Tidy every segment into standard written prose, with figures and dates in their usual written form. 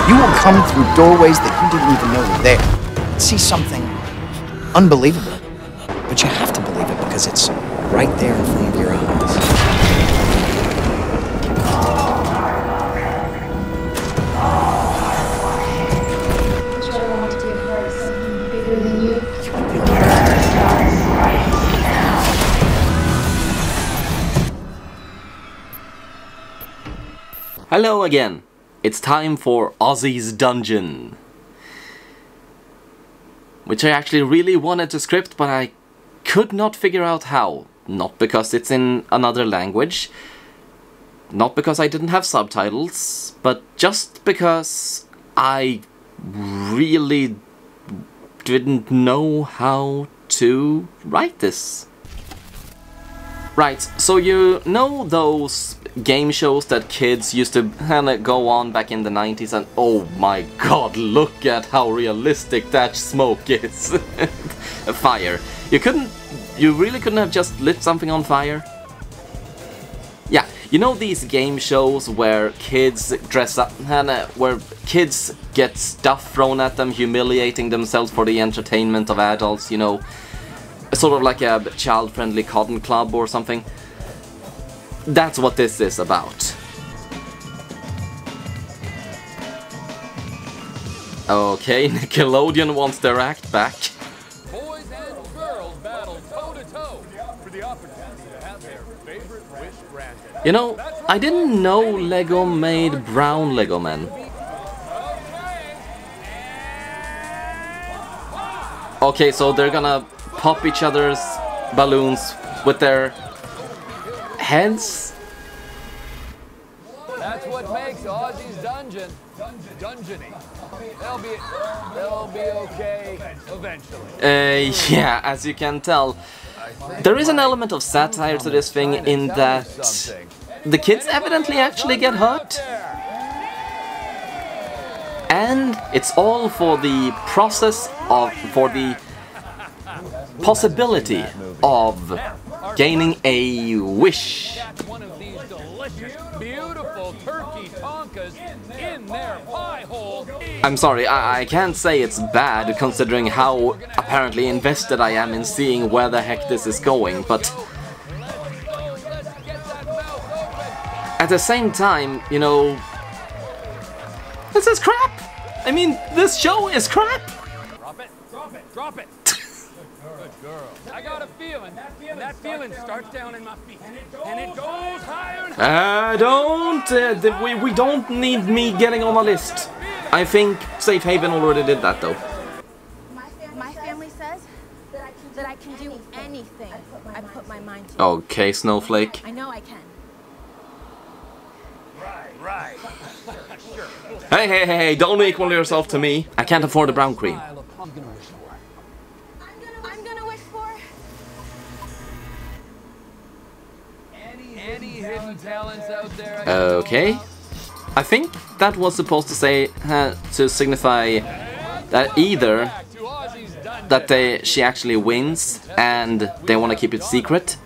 You will come through doorways that you didn't even know were there. See something unbelievable. But you have to believe it because it's right there in front of your eyes. Hello again. It's time for OZZY'S Dungeon. Which I actually really wanted to script, but I could not figure out how. Not because it's in another language, not because I didn't have subtitles, but just because I really didn't know how to write this. Right, so you know those game shows that kids used to go on back in the 90s, and oh my god, look at how realistic that smoke is. A fire. You really couldn't have just lit something on fire? Yeah, you know these game shows where kids dress up, where kids get stuff thrown at them, humiliating themselves for the entertainment of adults, you know, sort of like a child-friendly cotton club or something. That's what this is about. Okay, Nickelodeon wants their act back. Boys and girls battle toe-to-toe for the opportunity to have their favorite wish granted. You know, I didn't know Lego made brown Lego men. Okay, so they're gonna pop each other's balloons with their heads? That's what makes OZZY'S Dungeon dungeony. They'll be okay eventually. Yeah, as you can tell, there is an element of satire to this thing in that the kids evidently actually get hurt. And it's all for the process of, for the possibility of gaining a wish. One of these delicious, beautiful turkey tonkas in their pie hole. I'm sorry, I can't say it's bad considering how apparently invested I am in seeing where the heck this is going, but at the same time, you know, this is crap! I mean, this show is crap! Drop it, drop it, drop it! Good girl. I got a feeling, and that feeling starts down in my feet, and it goes higher and higher. We don't need me getting on a list. I think Safe Haven already did that though. My family says that I can do anything I put my mind to. Okay, Snowflake. I know I can. Right. Sure. Hey, don't equal yourself to me. I can't afford the brown cream. I'm gonna wish for. I'm gonna wish for Any hidden talents out there? Okay. I think that was supposed to say, to signify that either that she actually wins and they want to keep it secret,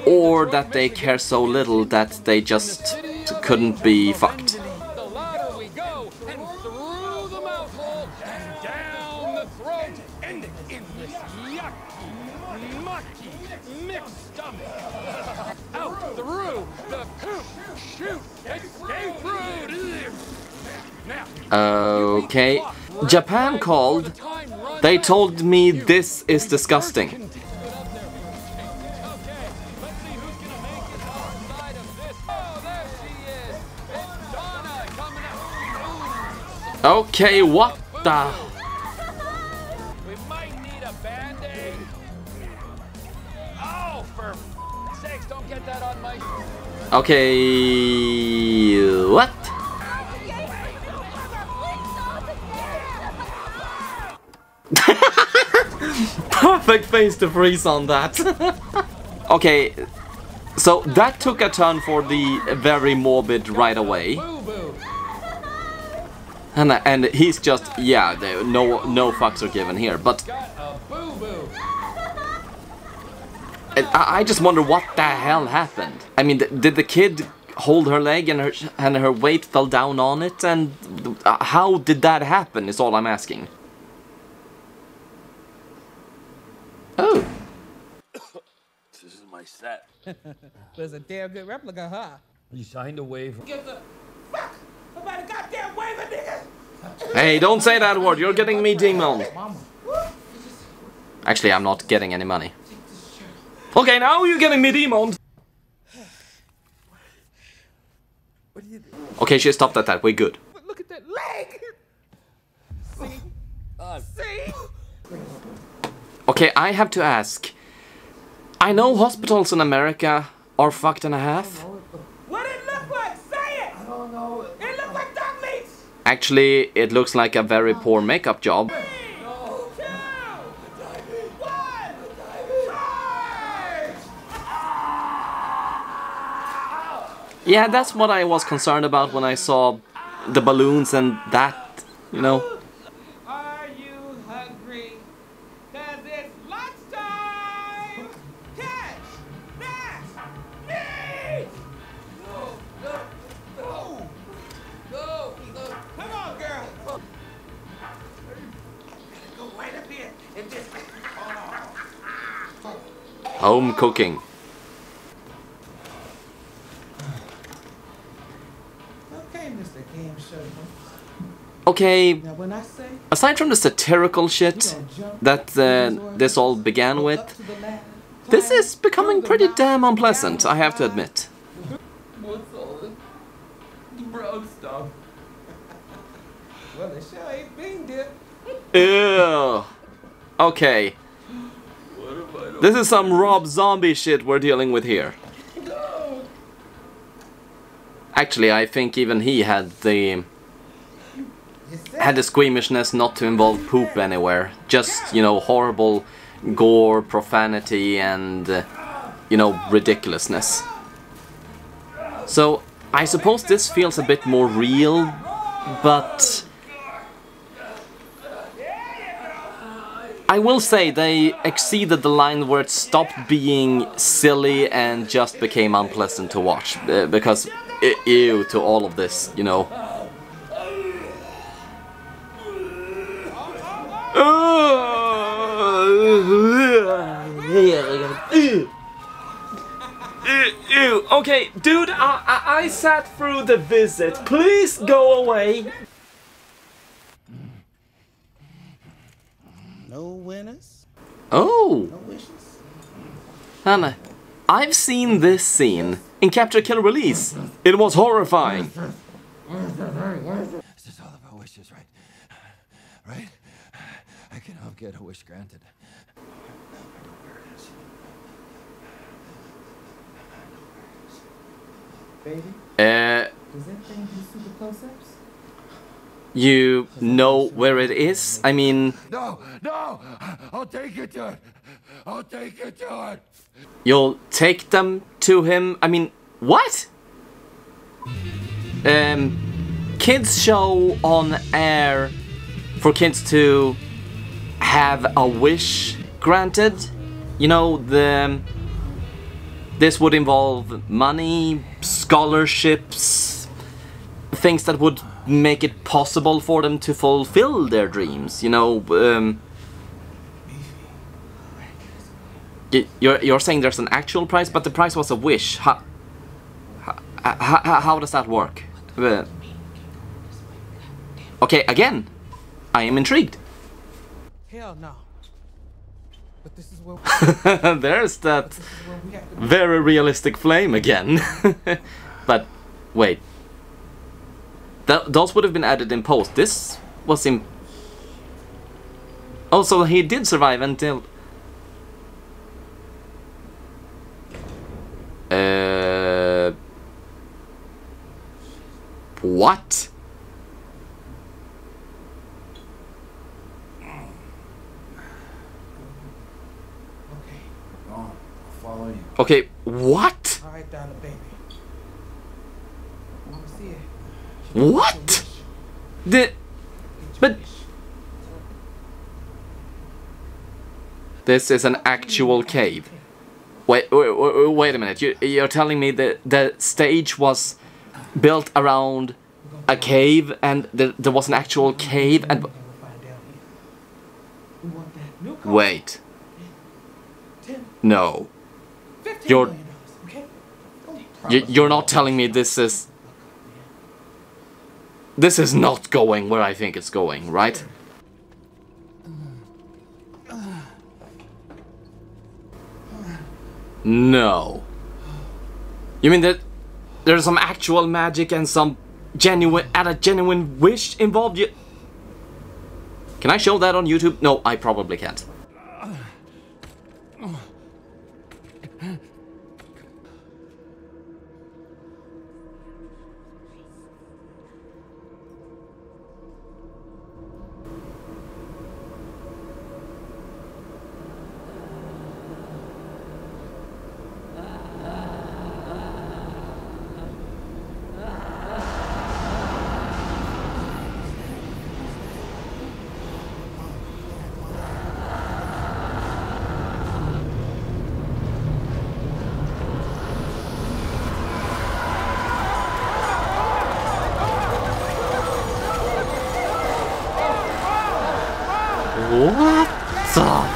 or that they care so little that they just couldn't be fucked. The louder we go, and through the mouth hole, and down the throat, ending in this yucky, mucky, mixed stomach. Out through the poop, shoot, escape road. Now, Okay. Japan called. They told me this is disgusting. Okay, what the? We might need a band-aid. Oh, for sakes, don't get that on my... Okay, what? Perfect face to freeze on that. Okay, so that took a turn for the very morbid right away. And he's just, yeah, no fucks are given here, but I just wonder what the hell happened. I mean, did the kid hold her leg and her weight fell down on it, and how did that happen is all I'm asking. Oh. This is my set. There's a damn good replica, huh? You signed a waiver. Get the fuck about a goddamn waiver, nigga! Hey, don't say that word, you're getting me demoned. Actually, I'm not getting any money. Okay, now you're getting me demoned. What do you do? Okay, she stopped at that, we're good. Look at that leg! See? See? Okay, I have to ask. I know hospitals in America are fucked and a half. What it look like? Say it! I don't know. It look like dog meats! Actually, it looks like a very poor makeup job. Yeah, that's what I was concerned about when I saw the balloons and that, you know. Are you hungry? 'Cause it's lunchtime! Catch that meat! No. Come on, girl. Go right up here and just... Home cooking. Okay, Mr. Game Show. Okay, Now when I say aside from the satirical shit that this all began with, this is becoming pretty damn unpleasant, I have to admit. what's all this bro stuff? Well, it sure ain't bean dip. Ew. Okay. This is some Rob Zombie shit we're dealing with here. Actually, I think even he had the squeamishness not to involve poop anywhere. Just, you know, horrible gore, profanity, and, you know, ridiculousness. So, I suppose this feels a bit more real, but I will say they exceeded the line where it stopped being silly and just became unpleasant to watch, because ew to all of this, you know. Ew. Okay, dude, I sat through the visit. Please go away. No winners. Oh. No wishes. Hannah, I've seen this scene in Capture Kill Release. It was horrifying. This is all about wishes, right? Right? I can help get a wish granted. Baby, does that thing do super close-ups? You know where it is? I mean, No! I'll take you to it! I'll take you to it! you'll take them to him? I mean, what? Kids show on air for kids to have a wish granted. You know, this would involve money, scholarships, things that would make it possible for them to fulfill their dreams, you know. You're saying there's an actual price, but the price was a wish. How does that work? Okay, again, I am intrigued. Hell no. But this is where There's that very realistic flame again. But wait, those would have been added in post. This was in. Also, he did survive until. What? Go on, I'll follow you. Okay, what? all right, Donna, baby. I want to see it. What? But this is an actual cave. Wait a minute. You're telling me that the stage was built around a cave and there was an actual cave and... Wait. No. You're not telling me this is... This is not going where I think it's going, right? No. You mean that there's some actual magic and some genuine wish involved? Can I show that on YouTube? No, I probably can't. What the?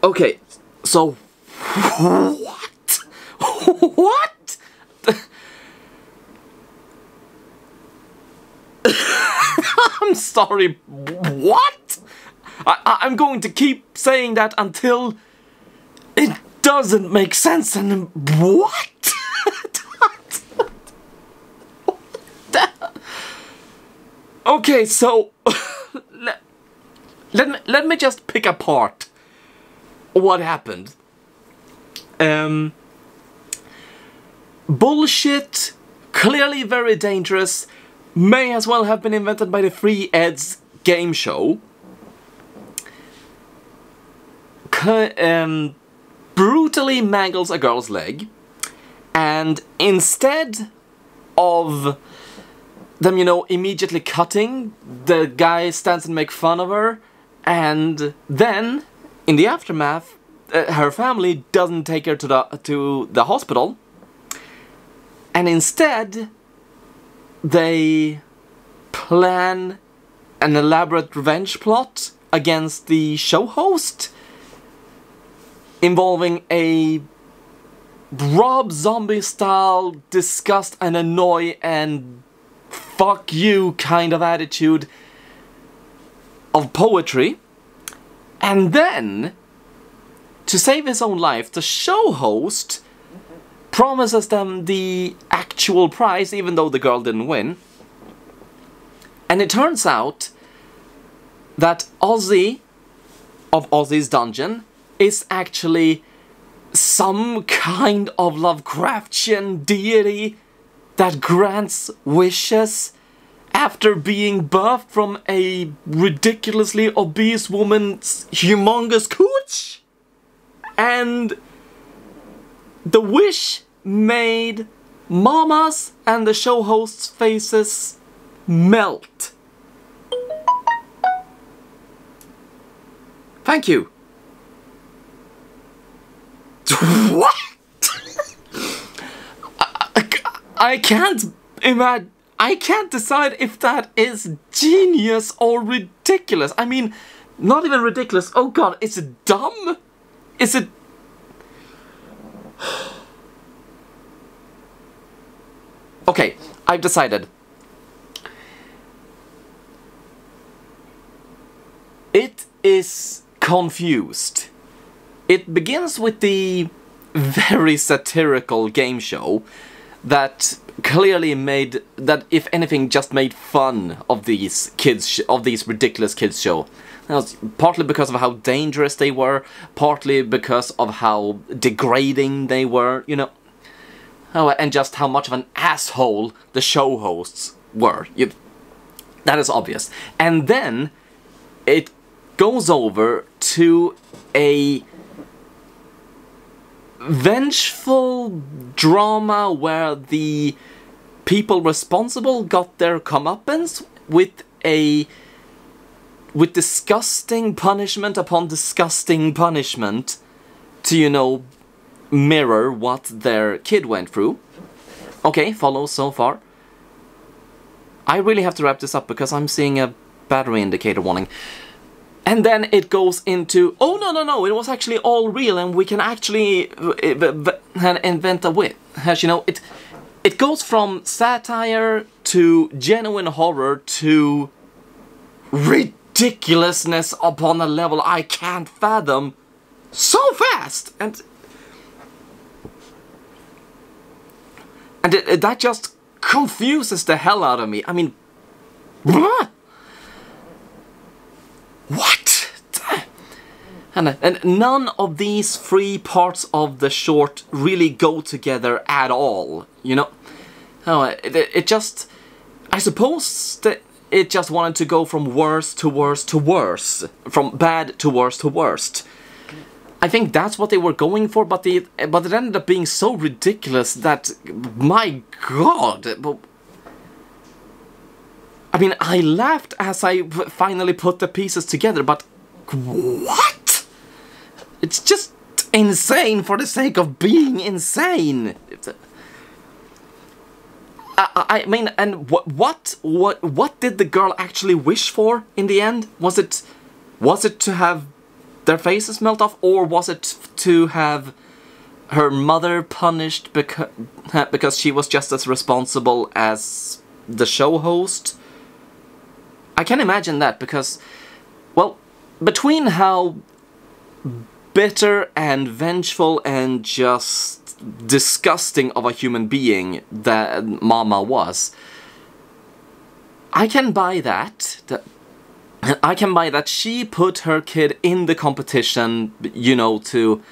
Okay, so what? What? I'm sorry, what? I'm going to keep saying that until it doesn't make sense and what? Okay, so let me just pick apart what happened. Bullshit, clearly very dangerous, may as well have been invented by the Free Ed's game show. Brutally mangles a girl's leg, and instead of them, you know, immediately cutting, the guy stands and makes fun of her, and then in the aftermath, her family doesn't take her to the hospital, and instead they plan an elaborate revenge plot against the show host, involving a Rob Zombie style disgust and annoy and fuck you kind of attitude of poetry. And then, to save his own life, the show host promises them the actual prize, even though the girl didn't win. And it turns out that Ozzy of Ozzy's Dungeon is actually some kind of Lovecraftian deity that grants wishes after being birthed from a ridiculously obese woman's humongous cooch. And the wish made Mama's and the show host's faces melt. Thank you. What? I can't imagine. I can't decide if that is genius or ridiculous. I mean, not even ridiculous. Oh god, is it dumb? Is it... Okay, I've decided. It is confused. It begins with the very satirical game show that clearly made, that if anything just made fun of these kids, of these ridiculous kids show. That was partly because of how dangerous they were, partly because of how degrading they were, you know. Oh, and just how much of an asshole the show hosts were. That is obvious. And then it goes over to a vengeful drama where the people responsible got their comeuppance with disgusting punishment upon disgusting punishment to, you know, mirror what their kid went through. Okay, follows so far. I really have to wrap this up because I'm seeing a battery indicator warning. And then it goes into, oh no, it was actually all real and we can actually invent a wit. As you know, it goes from satire to genuine horror to ridiculousness upon a level I can't fathom so fast. And that just confuses the hell out of me. I mean, what? And none of these three parts of the short really go together at all, you know? Oh, it just... I suppose that it just wanted to go from worse to worse to worse. From bad to worse to worst. I think that's what they were going for, but it ended up being so ridiculous that... My god! I mean, I laughed as I finally put the pieces together, but... What? It's just insane for the sake of being insane. I mean, and what did the girl actually wish for in the end? Was it to have their faces melt off, or was it to have her mother punished because she was just as responsible as the show host? I can imagine that because, well, between how bitter and vengeful and just disgusting of a human being that Mama was, I can buy that. I can buy that she put her kid in the competition, you know, to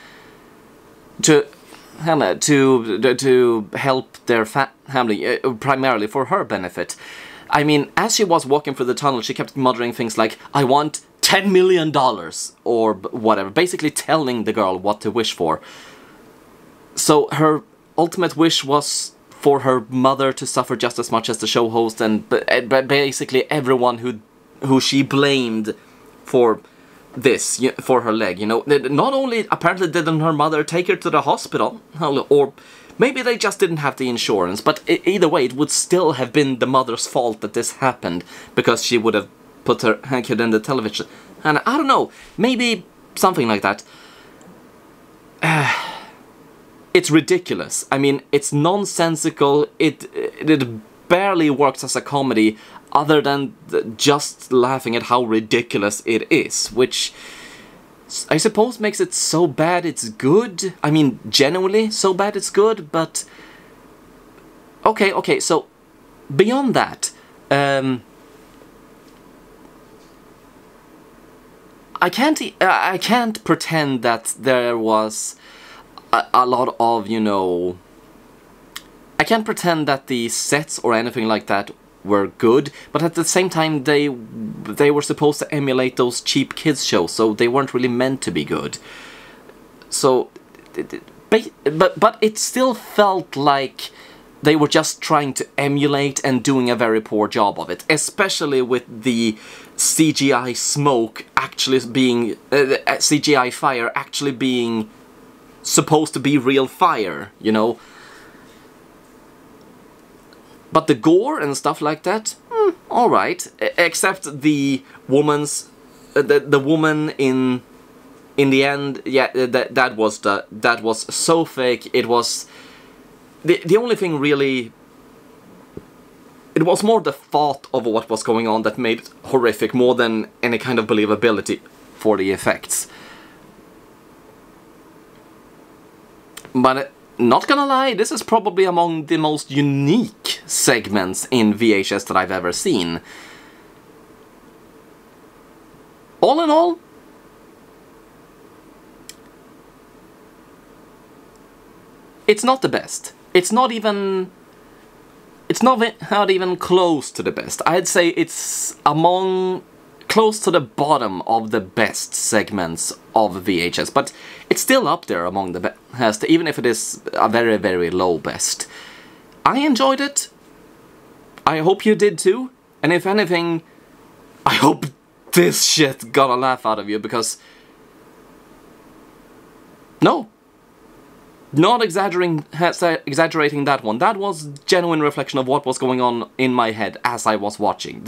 help their family, primarily for her benefit. I mean, as she was walking through the tunnel, she kept muttering things like, I want $10 million, or whatever, basically telling the girl what to wish for. So her ultimate wish was for her mother to suffer just as much as the show host and basically everyone who she blamed for this, for her leg, you know. Not only apparently didn't her mother take her to the hospital, or maybe they just didn't have the insurance, but either way, it would still have been the mother's fault that this happened, because she would have put her kid in the television. And I don't know, maybe something like that. It's ridiculous. I mean, it's nonsensical. It barely works as a comedy, other than just laughing at how ridiculous it is, which I suppose makes it so bad it's good. I mean, genuinely so bad it's good, but... Okay, so beyond that, I can't pretend that there was a lot of, you know... I can't pretend that the sets or anything like that were good, but at the same time they were supposed to emulate those cheap kids shows, so they weren't really meant to be good. So, but it still felt like they were just trying to emulate and doing a very poor job of it, especially with the CGI smoke actually being CGI fire actually being supposed to be real fire, you know. But the gore and stuff like that, alright. Except the woman's... the woman in the end, yeah, that was so fake. It was... The only thing really... It was more the thought of what was going on that made it horrific, more than any kind of believability for the effects. But not gonna lie, this is probably among the most unique segments in VHS that I've ever seen. All in all, it's not the best. It's not even close to the best. I'd say it's close to the bottom of the best segments of VHS, but it's still up there among the best, even if it is a very, very low best. I enjoyed it. I hope you did too. And if anything, I hope this shit got a laugh out of you, because... No. Not exaggerating that one. That was genuine reflection of what was going on in my head as I was watching.